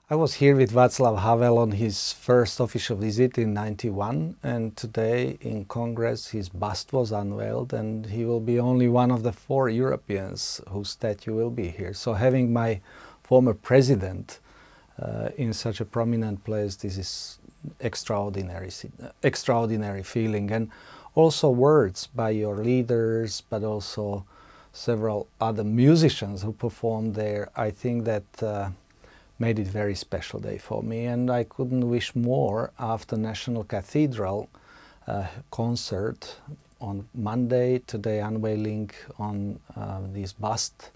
I was here with Vaclav Havel on his first official visit in '91, and today in Congress his bust was unveiled, and he will be only one of the 4 Europeans whose statue will be here. So having my former president in such a prominent place, this is extraordinary feeling, and also words by your leaders, but also several other musicians who performed there. I think that made it a very special day for me, and I couldn't wish more after National Cathedral concert on Monday, today unveiling on this bust.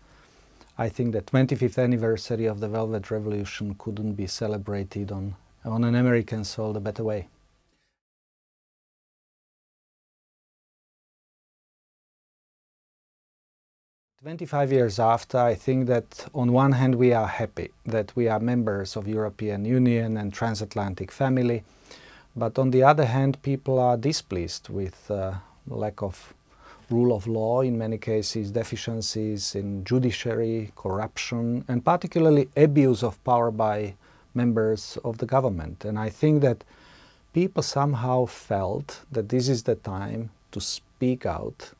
I think the 25th anniversary of the Velvet Revolution couldn't be celebrated on an American soil a better way. "25 years after, I think that on one hand we are happy that we are members of European Union and transatlantic family, but on the other hand people are displeased with lack of rule of law, in many cases deficiencies in judiciary, corruption, and particularly abuse of power by members of the government. And I think that people somehow felt that this is the time to speak out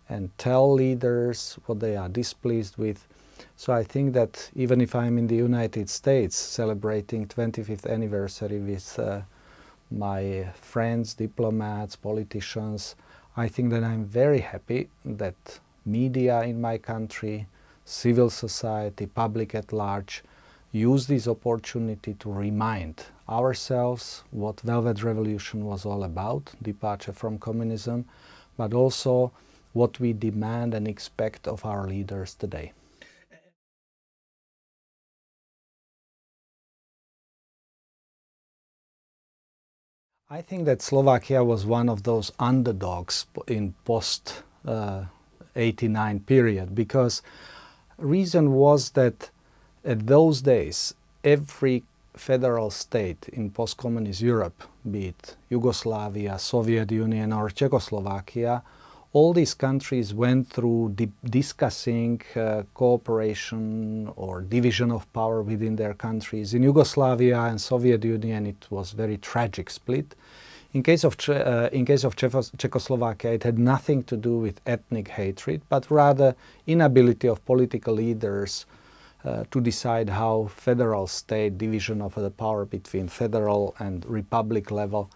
and tell leaders what they are displeased with. So I think that even if I'm in the United States celebrating 25th anniversary with my friends, diplomats, politicians, I think that I'm very happy that media in my country, civil society, public at large, use this opportunity to remind ourselves what Velvet Revolution was all about, departure from communism, but also what we demand and expect of our leaders today. I think that Slovakia was one of those underdogs in post-89 period, because reason was that at those days every federal state in post-communist Europe, be it Yugoslavia, Soviet Union or Czechoslovakia, all these countries went through discussing cooperation or division of power within their countries. In Yugoslavia and Soviet Union it was very tragic split. In case of Czechoslovakia it had nothing to do with ethnic hatred, but rather inability of political leaders to decide how federal state division of the power between federal and republic level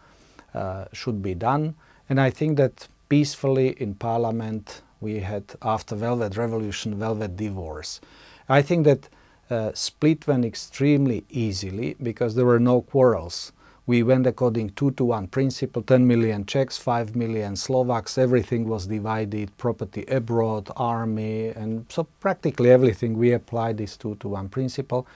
should be done. And I think that peacefully in parliament we had, after Velvet Revolution, Velvet Divorce. I think that split went extremely easily because there were no quarrels. We went according 2-to-1 principle, 10 million Czechs, 5 million Slovaks, everything was divided, property abroad, army, and so practically everything we applied this 2-to-1 principle.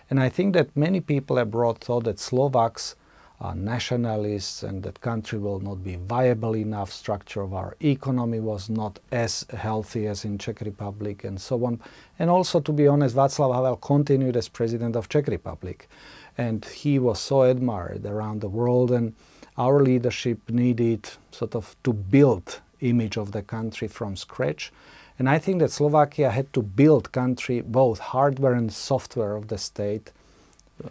And I think that many people abroad thought that Slovaks are nationalists and that country will not be viable enough, structure of our economy was not as healthy as in Czech Republic and so on. And also, to be honest, Václav Havel continued as president of Czech Republic, and he was so admired around the world, and our leadership needed sort of to build image of the country from scratch. And I think that Slovakia had to build country, both hardware and software of the state,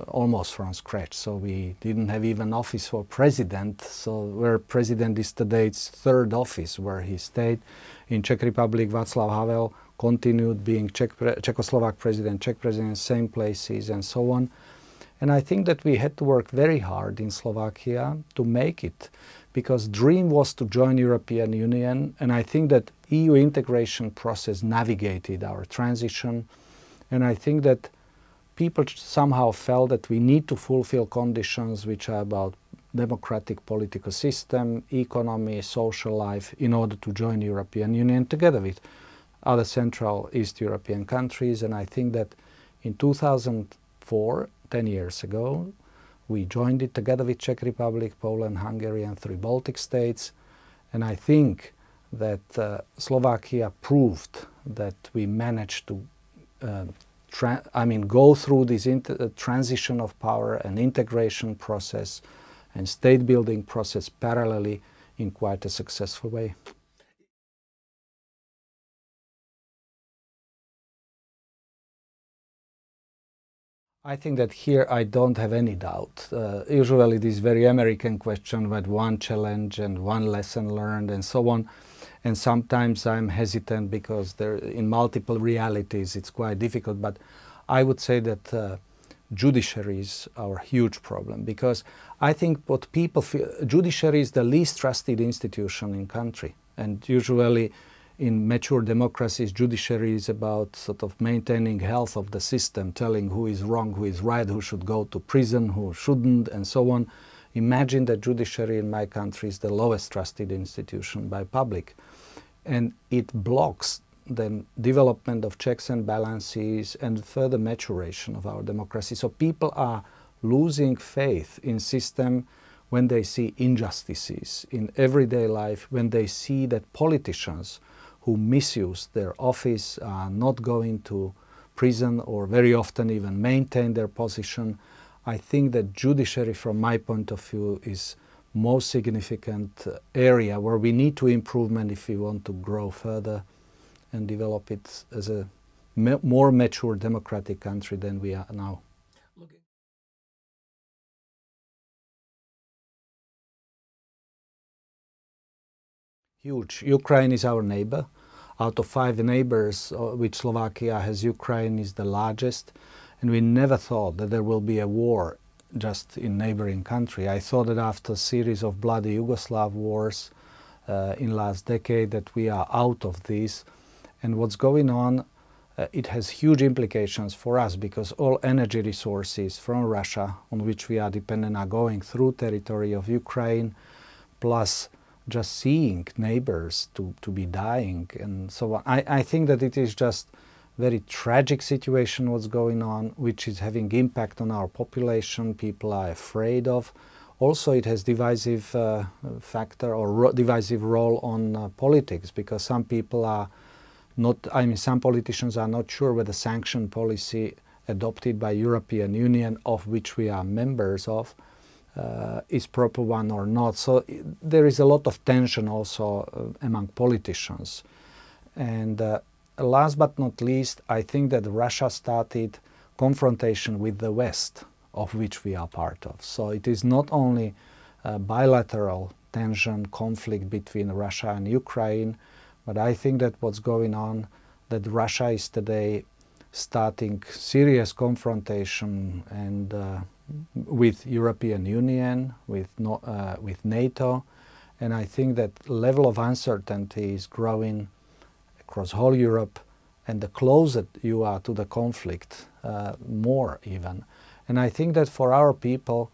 almost from scratch. So we didn't have even office for president. So where president is today, it's 3rd office where he stayed. In Czech Republic, Václav Havel continued being Czechoslovak president, Czech president, same places and so on. And I think that we had to work very hard in Slovakia to make it, because dream was to join European Union, and I think that EU integration process navigated our transition, and I think that people somehow felt that we need to fulfill conditions which are about democratic political system, economy, social life in order to join European Union together with other Central East European countries. And I think that in 2004, 10 years ago, we joined it together with Czech Republic, Poland, Hungary and 3 Baltic states. And I think that Slovakia proved that we managed to go through this transition of power and integration process and state building process parallelly in quite a successful way. I think that here I don't have any doubt. Usually this very American question with one challenge and one lesson learned and so on. And sometimes I'm hesitant because in multiple realities it's quite difficult. But I would say that judiciary is our huge problem, because I think what people feel, judiciary is the least trusted institution in country. And usually in mature democracies, judiciary is about sort of maintaining health of the system, telling who is wrong, who is right, who should go to prison, who shouldn't, and so on. Imagine that judiciary in my country is the lowest trusted institution by public. And it blocks the development of checks and balances and further maturation of our democracy. So people are losing faith in system when they see injustices in everyday life, when they see that politicians who misuse their office are not going to prison or very often even maintain their position. I think that judiciary, from my point of view, is most significant area where we need to improvement if we want to grow further and develop it as a more mature democratic country than we are now. Huge. Ukraine is our neighbor. Out of 5 neighbors, which Slovakia has, Ukraine is the largest. And we never thought that there will be a war just in neighboring country. I thought that after a series of bloody Yugoslav wars in last decade that we are out of this. And what's going on, it has huge implications for us, because all energy resources from Russia on which we are dependent are going through territory of Ukraine, plus just seeing neighbors to be dying and so on. I think that it is just very tragic situation what's going on, which is having impact on our population. People are afraid of. Also, it has divisive factor or divisive role on politics, because some people are not, some politicians are not sure whether sanction policy adopted by European Union, of which we are members of, is proper one or not. So there is a lot of tension also among politicians. And last but not least, I think that Russia started confrontation with the West, of which we are part of. So it is not only a bilateral tension, conflict between Russia and Ukraine, but I think that what's going on, that Russia is today starting serious confrontation and with European Union, with NATO, and I think that level of uncertainty is growing across whole Europe, and the closer you are to the conflict, more even. And I think that for our people,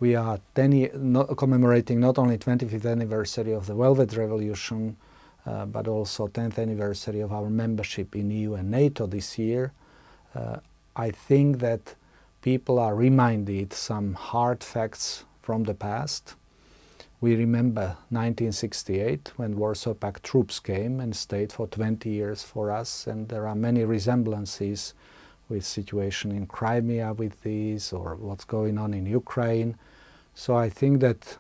we are commemorating not only 25th anniversary of the Velvet Revolution, but also 10th anniversary of our membership in EU and NATO this year. I think that people are reminded some hard facts from the past. We remember 1968, when Warsaw Pact troops came and stayed for 20 years for us, and there are many resemblances with situation in Crimea with these, or what's going on in Ukraine. So I think that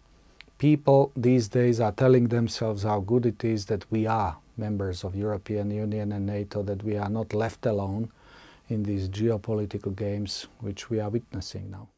people these days are telling themselves how good it is that we are members of European Union and NATO, that we are not left alone in these geopolitical games which we are witnessing now.